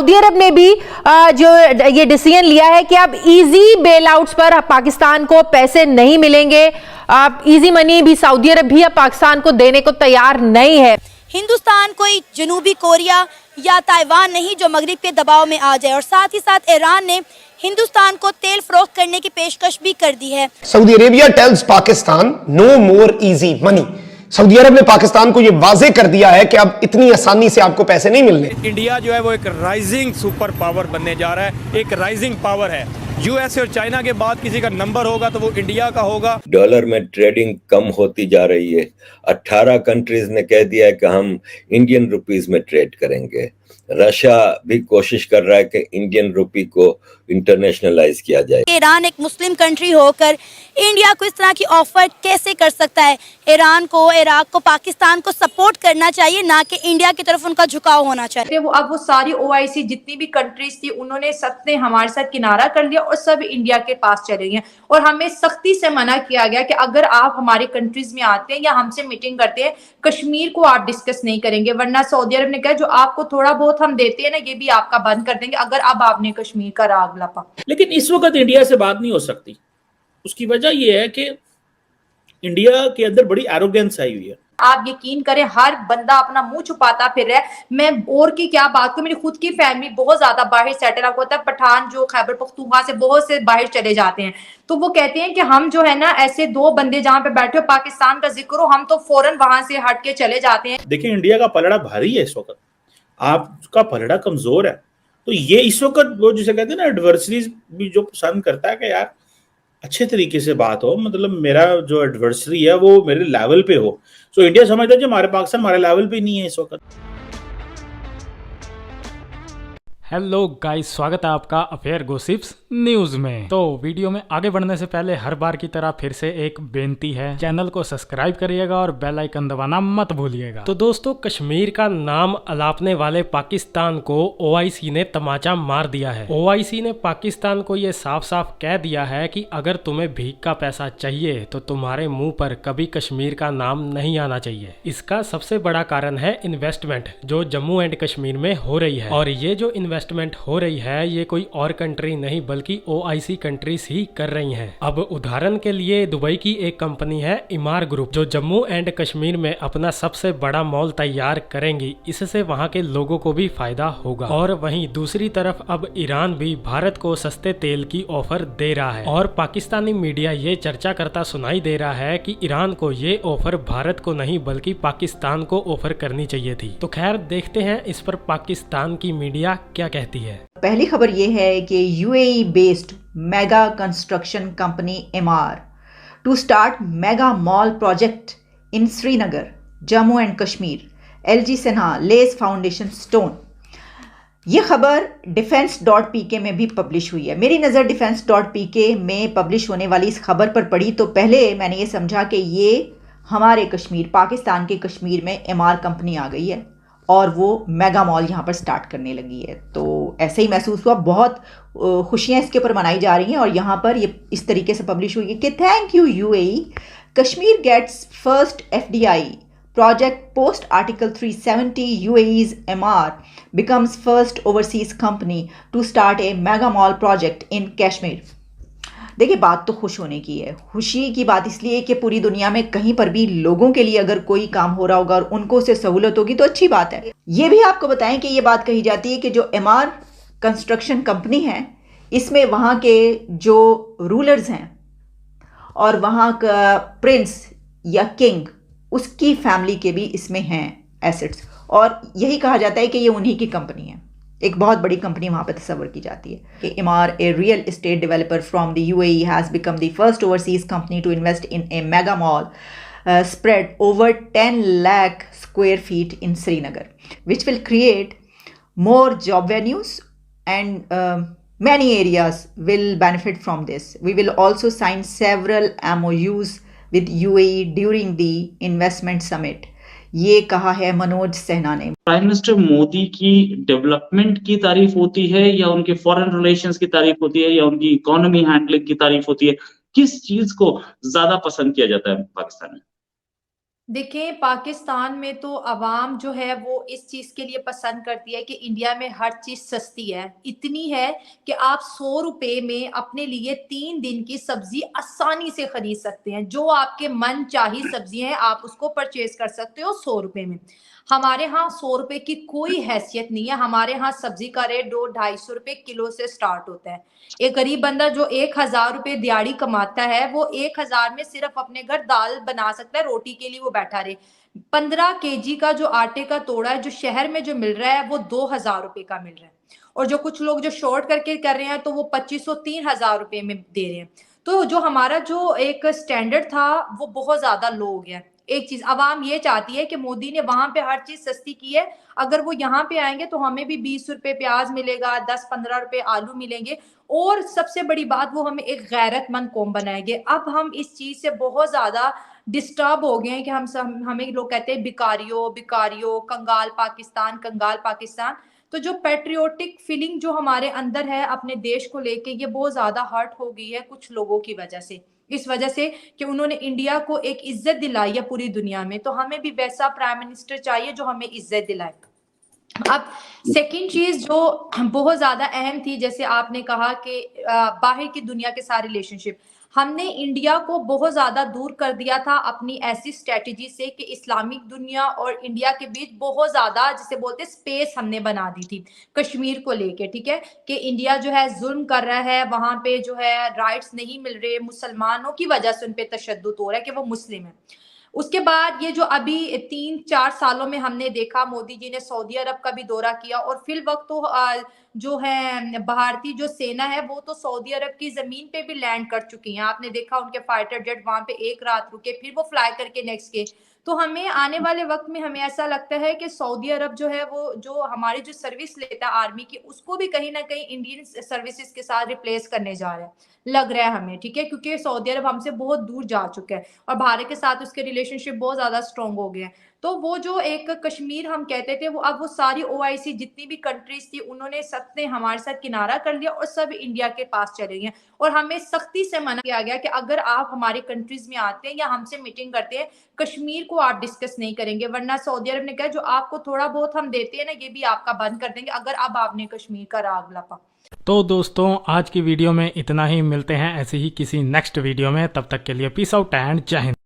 Saudi अरब ने भी जो ये डिसीजन लिया है कि अब इजी बेल आउट्स पर पाकिस्तान को पैसे नहीं मिलेंगे। इजी मनी भी सऊदी अरब भी अब पाकिस्तान को देने को तैयार नहीं है। हिंदुस्तान कोई जनूबी कोरिया या ताइवान नहीं जो मगरिब के दबाव में आ जाए, और साथ ही साथ ईरान ने हिंदुस्तान को तेल फरोख्त करने की पेशकश भी कर दी है। Saudi Arabia tells Pakistan no more easy money. सऊदी अरब ने पाकिस्तान को यह वाजे कर दिया है कि अब इतनी आसानी से आपको पैसे नहीं मिलने। इंडिया जो है वो एक राइजिंग सुपर पावर बनने जा रहा है, एक राइजिंग पावर है। यूएस और चाइना के बाद किसी का नंबर होगा तो वो इंडिया का होगा। डॉलर में ट्रेडिंग कम होती जा रही है। 18 कंट्रीज ने कह दिया है कि हम इंडियन रुपीस में ट्रेड करेंगे। रशिया भी कोशिश कर रहा है कि इंडियन रुपी को इंटरनेशनलाइज किया जाए। ईरान एक मुस्लिम कंट्री होकर इंडिया को इस तरह की ऑफर कैसे कर सकता है? ईरान को, इराक को, पाकिस्तान को सपोर्ट करना चाहिए, ना कि इंडिया की तरफ उनका झुकाव होना चाहिए। अब वो सारी ओआईसी जितनी भी कंट्रीज थी उन्होंने सबने हमारे साथ किनारा कर लिया और सब इंडिया के पास चले गए, और हमें सख्ती से मना किया गया कि अगर आप हमारे कंट्रीज में आते हैं या हमसे मीटिंग करते हैं, कश्मीर को आप डिस्कस नहीं करेंगे, वरना सऊदी अरब ने कहा जो आपको थोड़ा बहुत हम देते हैं ना ये भी आपका बंद कर देंगे अगर अब आपने कश्मीर का राग लपा। लेकिन इस वक्त इंडिया से बात नहीं हो सकती। उसकी वजह यह है कि इंडिया के अंदर बड़ी एरोगेंस आई हुई है। आप यकीन करें हर बंदा अपना मुंह छुपाता फिर रहा है। मैं और की क्या बात करूं, मेरी खुद की फैमिली बहुत ज्यादा बाहर सेटल अप होता है। पठान जो खैबर पख्तूनख्वा से बहुत से बाहर चले जाते हैं, तो वो कहते हैं कि हम जो है ना ऐसे दो बंदे जहां पे बैठे हो पाकिस्तान का जिक्र हो, हम तो फौरन वहां से हट के चले जाते हैं। देखिए इंडिया का पलड़ा भारी है इस वक्त, आपका पलड़ा कमजोर है। तो ये इस वक्त वो जिसे कहते हैं ना एडवर्सरीज भी जो पसंद करता है कि यार अच्छे तरीके से बात हो, मतलब मेरा जो एडवर्सरी है वो मेरे लेवल पे हो। सो इंडिया समझता है जो हमारे पाकिस्तान हमारे लेवल पे नहीं है इस वक्त। हेलो गाइस, स्वागत है आपका अफेयर गॉसिप्स न्यूज में। तो वीडियो में आगे बढ़ने से पहले हर बार की तरह फिर से एक बेनती है, चैनल को सब्सक्राइब करिएगा और बेल आइकन दबाना मत भूलिएगा। तो दोस्तों, कश्मीर का नाम अलापने वाले पाकिस्तान को ओआईसी ने तमाचा मार दिया है। ओआईसी ने पाकिस्तान को ये साफ साफ कह दिया है कि अगर तुम्हें भीख का पैसा चाहिए तो तुम्हारे मुंह पर कभी कश्मीर का नाम नहीं आना चाहिए। इसका सबसे बड़ा कारण है इन्वेस्टमेंट जो जम्मू एंड कश्मीर में हो रही है, और ये जो इन्वेस्टमेंट हो रही है ये कोई और कंट्री नहीं बल्कि ओआईसी कंट्रीज ही कर रही हैं। अब उदाहरण के लिए दुबई की एक कंपनी है इमार ग्रुप जो जम्मू एंड कश्मीर में अपना सबसे बड़ा मॉल तैयार करेंगी। इससे वहां के लोगों को भी फायदा होगा। और वहीं दूसरी तरफ अब ईरान भी भारत को सस्ते तेल की ऑफर दे रहा है, और पाकिस्तानी मीडिया ये चर्चा करता सुनाई दे रहा है कि ईरान को ये ऑफर भारत को नहीं बल्कि पाकिस्तान को ऑफर करनी चाहिए थी। तो खैर देखते हैं इस पर पाकिस्तान की मीडिया क्या कहती है। पहली खबर यह है कि UAE based mega construction company Emaar to start mega mall project in Srinagar, Jammu and Kashmir, LG Sinha lays foundation stone. यह खबर defense.pk में भी पब्लिश हुई है। मेरी नज़र defense.pk में पब्लिश होने वाली इस खबर पर पड़ी तो पहले मैंने ये समझा कि ये हमारे कश्मीर, पाकिस्तान के कश्मीर में एमार कंपनी आ गई है और वो मेगा मॉल यहाँ पर स्टार्ट करने लगी है। तो ऐसे ही महसूस हुआ, बहुत खुशियाँ इसके ऊपर मनाई जा रही हैं। और यहाँ पर ये इस तरीके से पब्लिश हुई है कि thank you UAE, Kashmir gets first FDI project post article 370, UAE's MR becomes first overseas company to start a mega mall project in Kashmir। देखिए बात तो खुश होने की है। खुशी की बात इसलिए कि पूरी दुनिया में कहीं पर भी लोगों के लिए अगर कोई काम हो रहा होगा और उनको उससे सहूलत होगी तो अच्छी बात है। ये भी आपको बताएं कि ये बात कही जाती है कि जो एमआर कंस्ट्रक्शन कंपनी है इसमें वहाँ के जो रूलर्स हैं और वहाँ का प्रिंस या किंग उसकी फैमिली के भी इसमें हैं एसेट्स, और यही कहा जाता है कि ये उन्हीं की कंपनी है। एक बहुत बड़ी कंपनी वहाँ पर तस्वर की जाती है कि Emaar a real estate developer from the UAE has become the first overseas company to invest in a mega mall spread over 10 lakh square feet in Srinagar, which will create more job venues and many areas will benefit from this. We will also sign several MOUs with UAE during the investment summit. ये कहा है मनोज सिन्हा ने। Prime minister Modi की development की तारीफ होती है या उनके फॉरेन रिलेशंस की तारीफ होती है या उनकी इकोनॉमी हैंडलिंग की तारीफ होती है? किस चीज को ज्यादा पसंद किया जाता है पाकिस्तान में? देखिए, पाकिस्तान में तो अवाम जो है वो इस चीज़ के लिए पसंद करती है कि इंडिया में हर चीज़ सस्ती है। इतनी है कि आप 100 रुपए में अपने लिए 3 दिन की सब्ज़ी आसानी से खरीद सकते हैं। जो आपके मनचाही सब्ज़ी है आप उसको परचेज़ कर सकते हो 100 रुपए में। हमारे यहाँ 100 रुपए की कोई हैसियत नहीं है। हमारे यहाँ सब्ज़ी का रेट 200-250 रुपए किलो से स्टार्ट होता है। एक गरीब बंदा जो 1000 रुपए दिहाड़ी कमाता है, वो 1000 में सिर्फ अपने घर दाल बना सकता है, रोटी के लिए वो बैठा रहे। 15 केजी का जो आटे का तोड़ा है, जो शहर में जो मिल रहा है, वो 2000 रुपए का मिल रहा है। और जो कुछ लोग जो शॉर्ट करके कर रहे हैं, तो वो 2500-3000 रुपए में दे रहे हैं। तो जो हमारा जो एक स्टैंडर्ड था, वो बहुत ज्यादा लो हो गया। एक चीज अवाम ये चाहती है कि मोदी ने वहां पे हर चीज सस्ती की है, अगर वो यहाँ पे आएंगे तो हमें भी 20 रुपए प्याज मिलेगा, 10-15 रुपए आलू मिलेंगे, और सबसे बड़ी बात वो हमें एक गैरतमंद कौम बनाएंगे। अब हम इस चीज से बहुत ज्यादा डिस्टर्ब हो गए हैं कि हमें लोग कहते हैं भिखारियों भिखारियों, कंगाल पाकिस्तान, कंगाल पाकिस्तान। तो जो पैट्रियोटिक फीलिंग जो हमारे अंदर है अपने देश को लेके, ये बहुत ज्यादा हर्ट हो गई है कुछ लोगों की वजह से। इस वजह से कि उन्होंने इंडिया को एक इज्जत दिलाई है पूरी दुनिया में, तो हमें भी वैसा प्राइम मिनिस्टर चाहिए जो हमें इज्जत दिलाए। अब सेकंड चीज जो बहुत ज्यादा अहम थी, जैसे आपने कहा कि बाहर की दुनिया के साथ रिलेशनशिप, हमने इंडिया को बहुत ज्यादा दूर कर दिया था अपनी ऐसी स्ट्रेटेजी से कि इस्लामिक दुनिया और इंडिया के बीच बहुत ज्यादा, जिसे बोलते स्पेस हमने बना दी थी कश्मीर को लेके। ठीक है, कि इंडिया जो है जुल्म कर रहा है, वहां पे जो है राइट्स नहीं मिल रहे, मुसलमानों की वजह से उन पे तशद्दुद हो रहा है कि वो मुस्लिम है। उसके बाद ये जो अभी 3-4 सालों में हमने देखा, मोदी जी ने सऊदी अरब का भी दौरा किया, और फिल वक्त तो जो है भारतीय जो सेना है वो तो सऊदी अरब की जमीन पे भी लैंड कर चुकी है। आपने देखा उनके फाइटर जेट वहां पे एक रात रुके, फिर वो फ्लाई करके नेक्स्ट के। तो हमें आने वाले वक्त में हमें ऐसा लगता है कि सऊदी अरब जो है वो जो हमारी जो सर्विस लेता है आर्मी की, उसको भी कहीं ना कहीं इंडियन सर्विसेज के साथ रिप्लेस करने जा रहा है, लग रहा है हमें। ठीक है, क्योंकि सऊदी अरब हमसे बहुत दूर जा चुका है और भारत के साथ उसके रिलेशनशिप बहुत ज्यादा स्ट्रॉन्ग हो गए हैं। तो वो जो एक कश्मीर हम कहते थे, वो अब वो सारी OIC जितनी भी कंट्रीज थी, उन्होंने सबने हमारे साथ किनारा कर लिया और सब इंडिया के पास चले गए। और हमें सख्ती से मना किया गया कि अगर आप हमारे कंट्रीज में आते हैं या हमसे मीटिंग करते हैं, कश्मीर को आप डिस्कस नहीं करेंगे, वरना सऊदी अरब ने कहा जो आपको थोड़ा बहुत हम देते हैं ना, ये भी आपका बंद कर देंगे अगर अब आपने कश्मीर का राग लपा। तो दोस्तों आज की वीडियो में इतना ही, मिलते हैं ऐसे ही किसी नेक्स्ट वीडियो में, तब तक के लिए पीस आउट एंड जय हिंद।